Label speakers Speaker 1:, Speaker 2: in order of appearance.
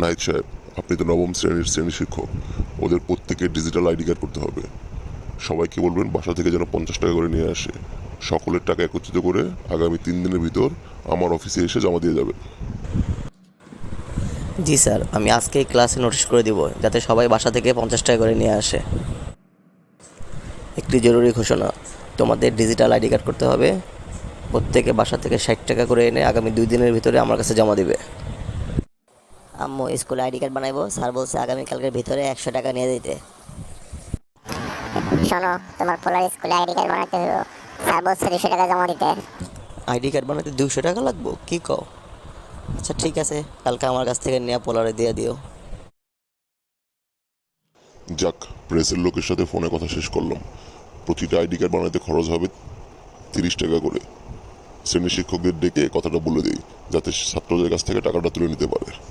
Speaker 1: নাহিদ সাহেব, আপনি তো নবম শ্রেণীর শিক্ষক। ওদের প্রত্যেকের ডিজিটাল আইডি কার্ড করতে হবে। সবাইকে বলবেন বাসা থেকে যেন 50 টাকা করে নিয়ে আসে। সকলের টাকা একত্রিত করে আগামী 3 দিনের ভিতর আমার অফিসে এসে জমা দিয়ে যাবেন।
Speaker 2: জি স্যার, আমি আজকেই ক্লাসে নোটিশ করে দিব যাতে সবাই বাসা থেকে 50 টাকা করে নিয়ে আসে। একটি জরুরি ঘোষণা, তোমাদের ডিজিটাল আইডি কার্ড করতে হবে। প্রত্যেকে বাসা থেকে 60 টাকা করে এনে আগামী 2 দিনের ভিতরে আমার কাছে জমা দিবে।
Speaker 3: আম্মু স্কুলে আইডি কার্ড বানাইবো, স্যার বলছে আগামীকালকের ভিতরে 100 টাকা নিয়ে দিতে।
Speaker 4: শোনো, তোমার পোলার স্কুলে আইডি কার্ড বানাতে হলো, স্যার বলছে 200 টাকা জমা দিতে।
Speaker 2: আইডি কার্ড বানাতে 200 টাকা লাগবো? কী কও? আচ্ছা ঠিক আছে, কালকে আমার কাছ থেকে নেওয়া পোলারে দিয়ে দিও।
Speaker 1: যাক, প্রেসের লোকের সাথে ফোনে কথা শেষ করলাম। প্রতিটা আইডি কার্ড বানাতে খরচ হবে 30 টাকা করে। শ্রেণী শিক্ষকদের ডেকে কথাটা বলে দিই, যাতে ছাত্রদের কাছ থেকে টাকাটা তুলে নিতে পারে।